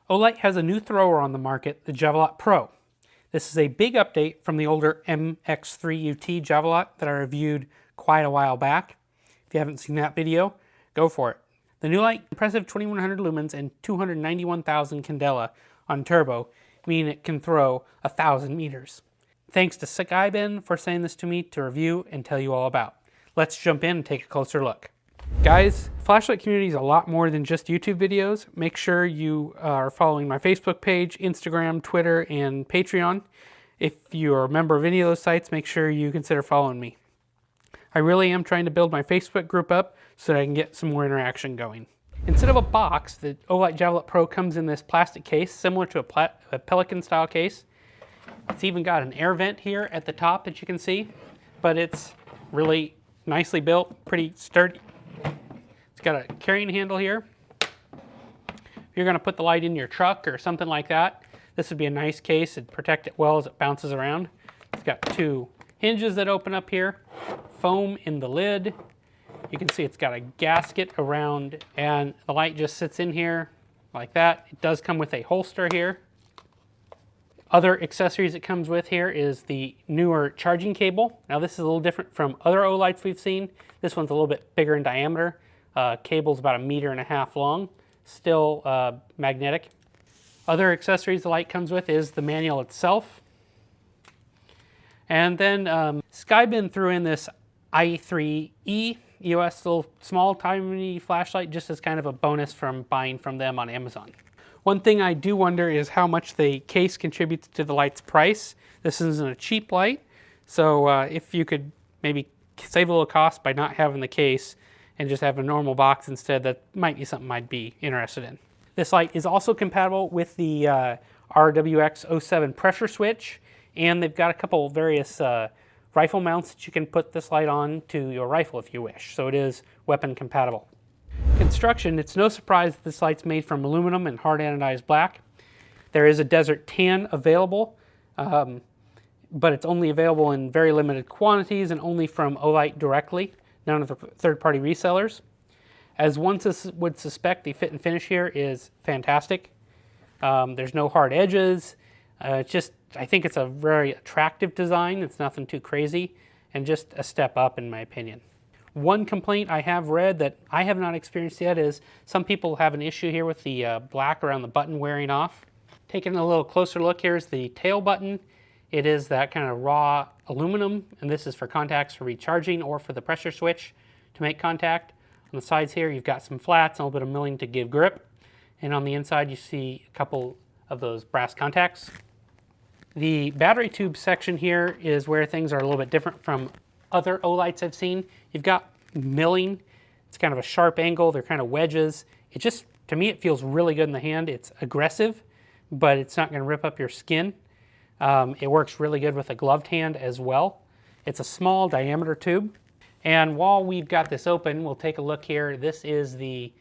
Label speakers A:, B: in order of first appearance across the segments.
A: Olight has a new thrower on the market, the Javelot Pro. This is a big update from the older MX3 UT Javelot that I reviewed quite a while back. If you haven't seen that video, go for it. The new light, impressive 2100 lumens and 291,000 candela on turbo, meaning it can throw 1,000 meters. Thanks to Skyben for saying this to me to review and tell you all about. Let's jump in and take a closer look. Guys, flashlight community is a lot more than just YouTube videos. Make sure you are following my Facebook page, Instagram, Twitter, and Patreon. If you are a member of any of those sites, make sure you consider following me. I really am trying to build my Facebook group up so that I can get some more interaction going. Instead of a box, the Olight Javelot Pro comes in this plastic case, similar to a Pelican style case. It's even got an air vent here at the top that you can see, but it's really nicely built, pretty sturdy. It's got a carrying handle here. If you're going to put the light in your truck or something like that, this would be a nice case. It'd protect it well as it bounces around. It's got two hinges that open up here, foam in the lid. You can see it's got a gasket around, and the light just sits in here like that. It does come with a holster here. Other accessories it comes with here is the newer charging cable. Now this is a little different from other Olights we've seen. This one's a little bit bigger in diameter. Cable's about 1.5 meters long, still magnetic. Other accessories the light comes with is the manual itself. And then Skyben threw in this i3E EOS little small tiny flashlight just as kind of a bonus from buying from them on Amazon. One thing I do wonder is how much the case contributes to the light's price. This isn't a cheap light, so if you could maybe save a little cost by not having the case and just have a normal box instead, that might be something I'd be interested in. This light is also compatible with the RWX07 pressure switch, and they've got a couple various rifle mounts that you can put this light on to your rifle if you wish, so it is weapon compatible. Construction, it's no surprise that this light's made from aluminum and hard anodized black. There is a desert tan available, but it's only available in very limited quantities and only from Olight directly, none of the third-party resellers. As one would suspect, the fit and finish here is fantastic. There's no hard edges. It's just, I think it's a very attractive design. It's nothing too crazy, and just a step up in my opinion. One complaint I have read that I have not experienced yet is some people have an issue here with the black around the button wearing off. Taking a little closer look, here's the tail button. It is that kind of raw aluminum, and this is for contacts for recharging or for the pressure switch to make contact. On the sides here, you've got some flats, a little bit of milling to give grip. And on the inside, you see a couple of those brass contacts. The battery tube section here is where things are a little bit different from other Olights I've seen. You've got milling. It's kind of a sharp angle. They're kind of wedges. It just, to me, it feels really good in the hand. It's aggressive, but it's not going to rip up your skin. It works really good with a gloved hand as well. It's a small diameter tube. And while we've got this open, we'll take a look here. This is the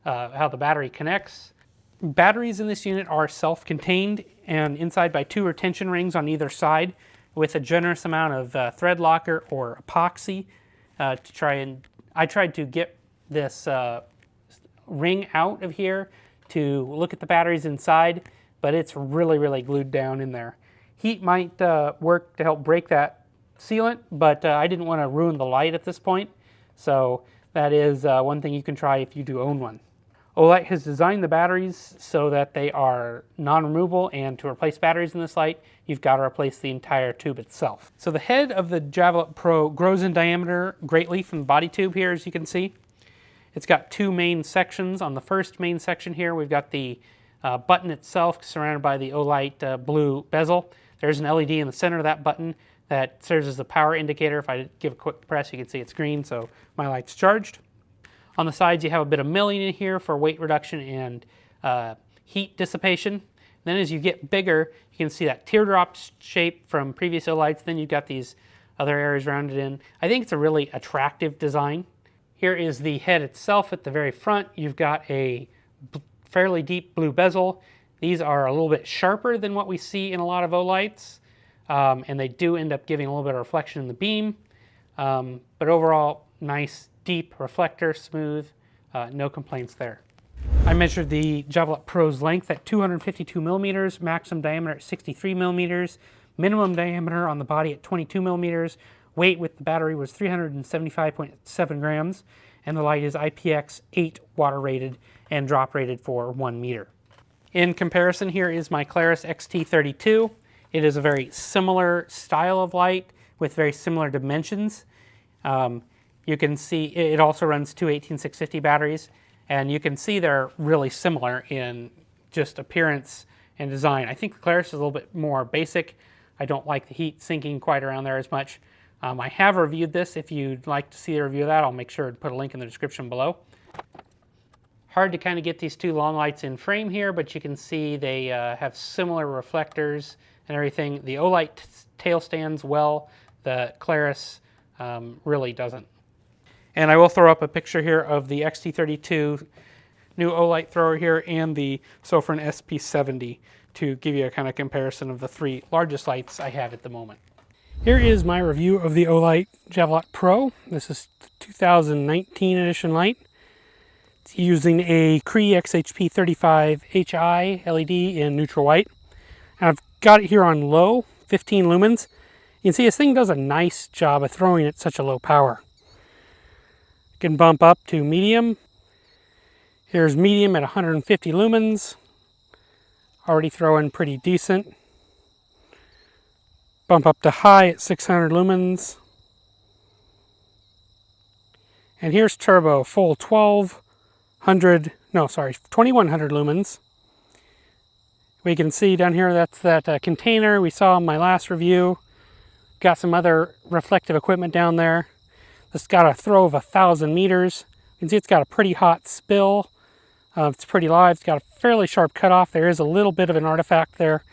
A: how the battery connects. Batteries in this unit are self-contained and inside by 2 retention rings on either side with a generous amount of thread locker or epoxy to try and, I tried to get this ring out of here to look at the batteries inside, but it's really glued down in there. Heat might work to help break that sealant, but I didn't want to ruin the light at this point, so that is one thing you can try if you do own one. Olight has designed the batteries so that they are non-removable, and to replace batteries in this light, you've got to replace the entire tube itself. So the head of the Javelot Pro grows in diameter greatly from the body tube here, as you can see. It's got 2 main sections. On the first main section here, we've got the button itself surrounded by the Olight blue bezel. There's an LED in the center of that button that serves as a power indicator. If I give a quick press, you can see it's green, so my light's charged. On the sides, you have a bit of milling in here for weight reduction and heat dissipation. Then as you get bigger, you can see that teardrop shape from previous Olights. Then you've got these other areas rounded in. I think it's a really attractive design. Here is the head itself at the very front. You've got a fairly deep blue bezel. These are a little bit sharper than what we see in a lot of Olights, and they do end up giving a little bit of reflection in the beam. But overall, nice deep reflector, smooth, no complaints there. I measured the Javelot Pro's length at 252 millimeters, maximum diameter at 63 millimeters, minimum diameter on the body at 22 millimeters. Weight with the battery was 375.7 grams, and the light is IPX8 water rated and drop rated for 1 meter. In comparison, here is my Claris XT32. It is a very similar style of light with very similar dimensions. You can see it also runs two 18650 batteries, and you can see they're really similar in just appearance and design. I think the Claris is a little bit more basic. I don't like the heat sinking quite around there as much. I have reviewed this. If you'd like to see a review of that, I'll make sure to put a link in the description below. Hard to kind of get these two long lights in frame here, but you can see they have similar reflectors and everything. The Olight tail stands well. The Claris really doesn't. And I will throw up a picture here of the XT32 new Olight thrower here and the Sofran SP70 to give you a kind of comparison of the three largest lights I have at the moment. Here is my review of the Olight Javelot Pro. This is the 2019 edition light. It's using a Cree XHP35HI LED in neutral white. And I've got it here on low, 15 lumens. You can see this thing does a nice job of throwing at such a low power. Can bump up to medium. Here's medium at 150 lumens. Already throwing pretty decent. Bump up to high at 600 lumens. And here's turbo, full 2100 lumens. We can see down here that's that container we saw in my last review. Got some other reflective equipment down there. It's got a throw of 1,000 meters. You can see it's got a pretty hot spill. It's pretty live. It's got a fairly sharp cutoff. There is a little bit of an artifact there,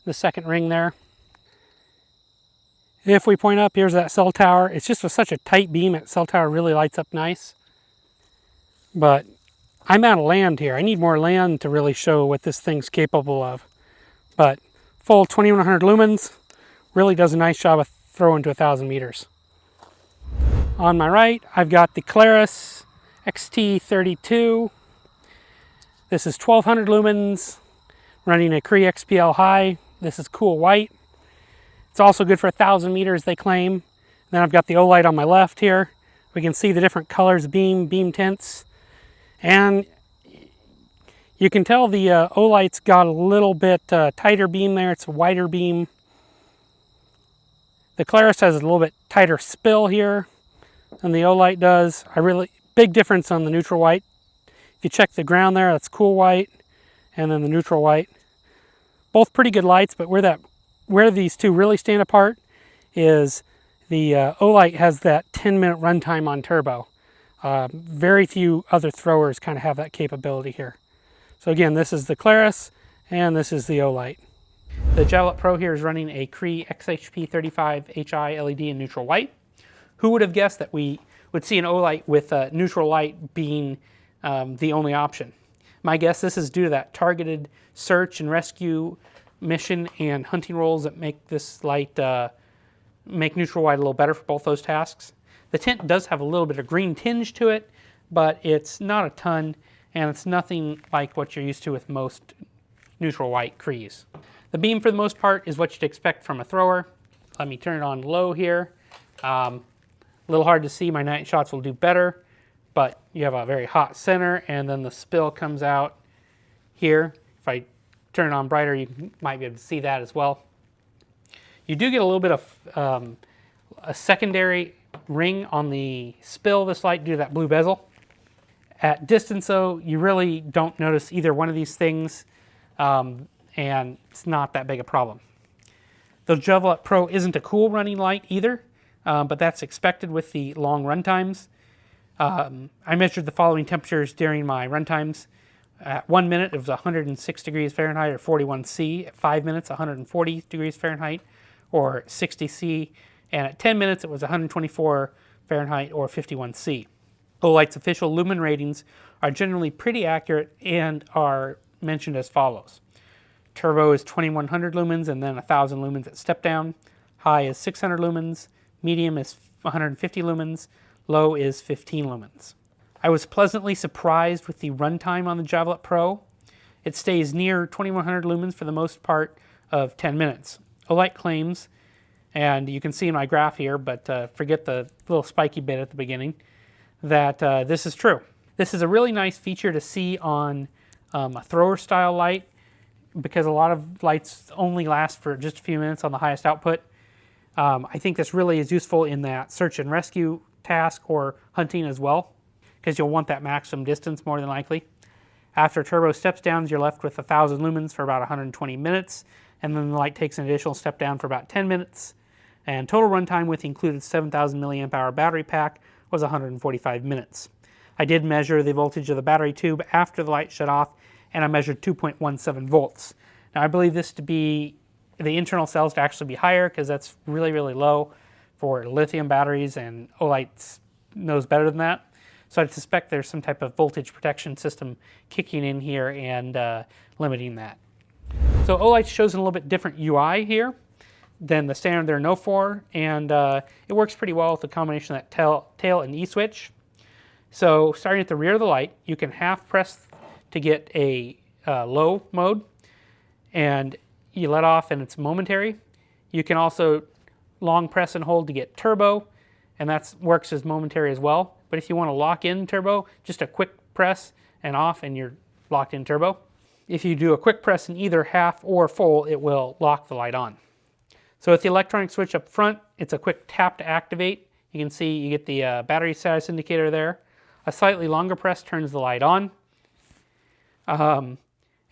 A: the second ring there. If we point up, here's that cell tower. It's just such a tight beam. That cell tower really lights up nice. But I'm out of land here. I need more land to really show what this thing's capable of. But full 2100 lumens really does a nice job of throwing to 1,000 meters. On my right, I've got the Claris XT32. This is 1200 lumens, running a Cree XPL high. This is cool white. It's also good for 1,000 meters, they claim. And then I've got the Olight on my left here. We can see the different colors, beam tints. And you can tell the Olight's got a little bit tighter beam there. It's a wider beam. The Claris has a little bit tighter spill here than the Olight does. Big difference on the neutral white. If you check the ground there, that's cool white, and then the neutral white. Both pretty good lights, but where these two really stand apart is the Olight has that 10-minute runtime on turbo. Very few other throwers kind of have that capability here. So again, this is the Claris, and this is the Olight. The Javelot Pro here is running a Cree XHP35HI LED in neutral white. Who would have guessed that we would see an Olight with neutral light being the only option? My guess, this is due to that targeted search and rescue mission and hunting roles that make this light, make neutral white a little better for both those tasks. The tint does have a little bit of green tinge to it, but it's not a ton, and it's nothing like what you're used to with most neutral white Crees. The beam, for the most part, is what you'd expect from a thrower. Let me turn it on low here. A little hard to see. My night shots will do better, but you have a very hot center, and then the spill comes out here. If I turn it on brighter, you might be able to see that as well. You do get a little bit of a secondary ring on the spill of this light due to that blue bezel. At distance, though, you really don't notice either one of these things, and it's not that big a problem. The Javelot Pro isn't a cool running light either, but that's expected with the long run times. I measured the following temperatures during my run times. At 1 minute, it was 106 degrees Fahrenheit or 41 C. At 5 minutes, 140 degrees Fahrenheit or 60 C. And at 10 minutes, it was 124 Fahrenheit or 51 C. Olight's official lumen ratings are generally pretty accurate and are mentioned as follows. Turbo is 2100 lumens and then 1000 lumens at step down. High is 600 lumens. Medium is 150 lumens. Low is 15 lumens. I was pleasantly surprised with the runtime on the Javelot Pro. It stays near 2100 lumens for the most part of 10 minutes. Olight claims, and you can see in my graph here, but forget the little spiky bit at the beginning, that this is true. This is a really nice feature to see on a thrower style light, because a lot of lights only last for just a few minutes on the highest output. I think this really is useful in that search and rescue task or hunting as well, because you'll want that maximum distance more than likely. After turbo steps down, you're left with 1000 lumens for about 120 minutes, and then the light takes an additional step down for about 10 minutes. And total runtime with the included 7000 milliamp hour battery pack was 145 minutes. I did measure the voltage of the battery tube after the light shut off, and I measured 2.17 volts. Now I believe this to be the internal cells to actually be higher, because that's really, really low for lithium batteries, and Olight knows better than that. So I suspect there's some type of voltage protection system kicking in here and limiting that. So Olight's chosen a little bit different UI here than the standard they're known for, and it works pretty well with the combination of that tail and E switch. So starting at the rear of the light, you can half press to get a low mode, and you let off and it's momentary. You can also long press and hold to get turbo, and that works as momentary as well. But if you want to lock in turbo, just a quick press and off and you're locked in turbo. If you do a quick press in either half or full, it will lock the light on. So with the electronic switch up front, it's a quick tap to activate. You can see you get the battery status indicator there. A slightly longer press turns the light on. And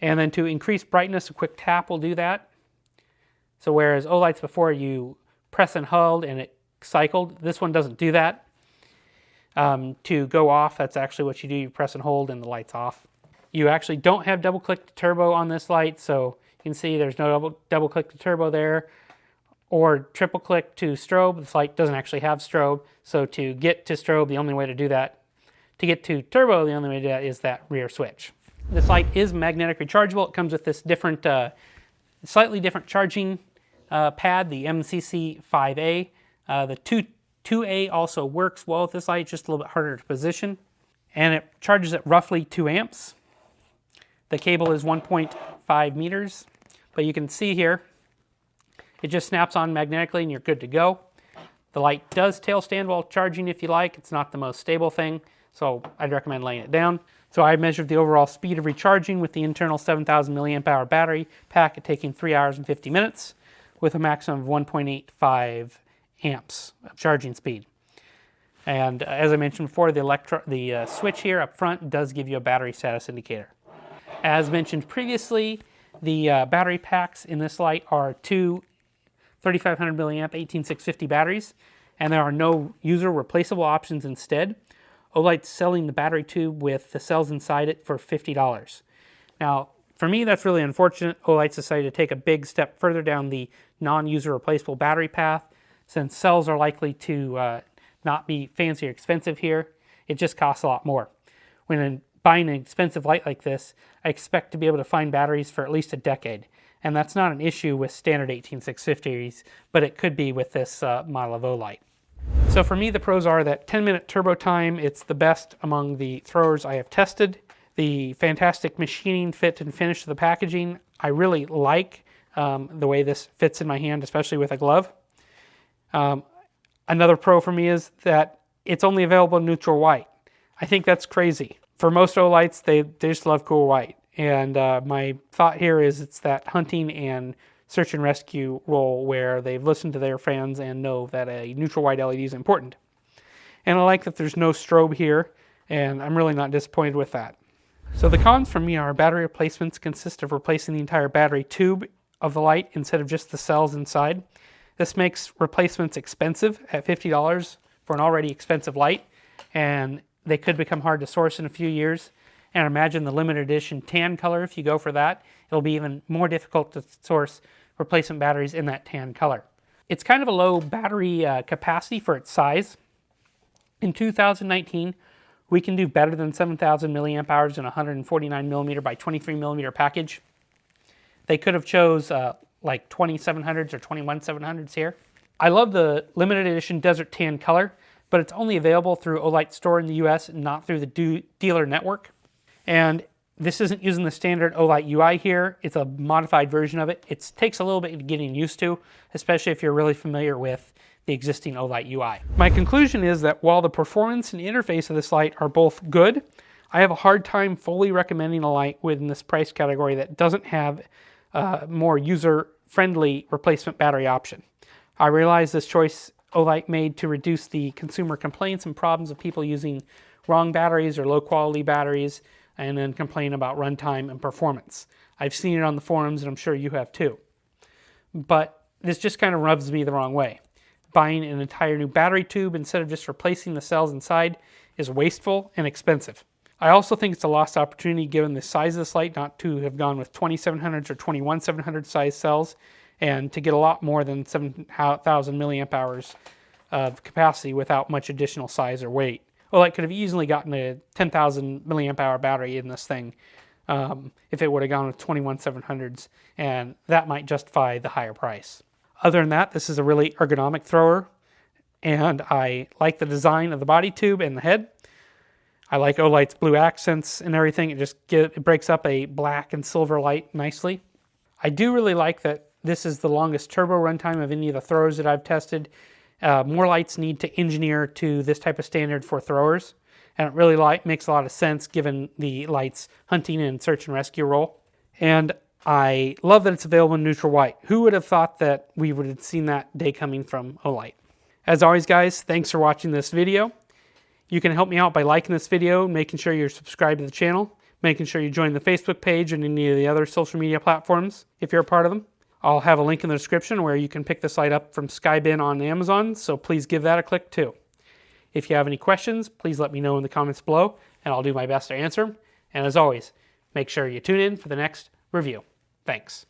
A: then to increase brightness, a quick tap will do that. So whereas Olight's before you press and hold and it cycled, this one doesn't do that. To go off, that's actually what you do. You press and hold and the light's off. You actually don't have double click to turbo on this light, so you can see there's no double click to turbo there, or triple click to strobe. This light doesn't actually have strobe, so to get to strobe, the only way to do that, to get to turbo, the only way to do that is that rear switch. This light is magnetic rechargeable. It comes with this different, slightly different charging pad, the MCC5A. The 2A also works well with this light, just a little bit harder to position. And it charges at roughly 2 amps. The cable is 1.5 meters, but you can see here, it just snaps on magnetically and you're good to go. The light does tail stand while charging if you like. It's not the most stable thing, so I'd recommend laying it down. So I measured the overall speed of recharging with the internal 7000 milliamp hour battery pack at taking 3 hours and 50 minutes with a maximum of 1.85 amps of charging speed. And as I mentioned before, the switch here up front does give you a battery status indicator. As mentioned previously, the battery packs in this light are two 3500 milliamp 18650 batteries, and there are no user replaceable options instead. Olight's selling the battery tube with the cells inside it for $50. Now, for me, that's really unfortunate. Olight's decided to take a big step further down the non-user replaceable battery path, since cells are likely to not be fancy or expensive here. It just costs a lot more. When buying an expensive light like this, I expect to be able to find batteries for at least a decade. And that's not an issue with standard 18650s, but it could be with this model of Olight. So for me, the pros are that 10-minute turbo time. It's the best among the throwers I have tested. The fantastic machining, fit, and finish of the packaging. I really like the way this fits in my hand, especially with a glove. Another pro for me is that it's only available in neutral white. I think that's crazy. For most Olights, they just love cool white. And my thought here is it's that hunting and search and rescue role where they've listened to their fans and know that a neutral white LED is important. And I like that there's no strobe here, and I'm really not disappointed with that. So the cons for me are battery replacements consist of replacing the entire battery tube of the light instead of just the cells inside. This makes replacements expensive at $50 for an already expensive light, and they could become hard to source in a few years. And imagine the limited edition tan color. If you go for that, it'll be even more difficult to source replacement batteries in that tan color. It's kind of a low battery capacity for its size. In 2019, we can do better than 7,000 milliamp hours in a 149 millimeter by 23 millimeter package. They could have chose like 2700s or 21700s here. I love the limited edition desert tan color, but it's only available through Olight store in the US, not through the dealer network. And this isn't using the standard Olight UI here. It's a modified version of it. It takes a little bit getting used to, especially if you're really familiar with the existing Olight UI. My conclusion is that while the performance and interface of this light are both good, I have a hard time fully recommending a light within this price category that doesn't have a more user-friendly replacement battery option. I realize this choice Olight made to reduce the consumer complaints and problems of people using wrong batteries or low-quality batteries and then complain about runtime and performance. I've seen it on the forums, and I'm sure you have too. But this just kind of rubs me the wrong way. Buying an entire new battery tube instead of just replacing the cells inside is wasteful and expensive. I also think it's a lost opportunity given the size of this light not to have gone with 2700s or 21700 size cells and to get a lot more than 7,000 milliamp hours of capacity without much additional size or weight. Olight could have easily gotten a 10,000 milliamp hour battery in this thing if it would have gone with 21700s, and that might justify the higher price. Other than that, this is a really ergonomic thrower, and I like the design of the body tube and the head. I like Olight's blue accents and everything. It breaks up a black and silver light nicely. I do really like that this is the longest turbo runtime of any of the throwers that I've tested. More lights need to engineer to this type of standard for throwers, and it really makes a lot of sense given the light's hunting and search and rescue role. And I love that it's available in neutral white. Who would have thought that we would have seen that day coming from Olight? As always, guys, thanks for watching this video. You can help me out by liking this video, making sure you're subscribed to the channel, making sure you join the Facebook page and any of the other social media platforms if you're a part of them. I'll have a link in the description where you can pick this light up from Skybin on Amazon, so please give that a click too. If you have any questions, please let me know in the comments below, and I'll do my best to answer them. And as always, make sure you tune in for the next review. Thanks.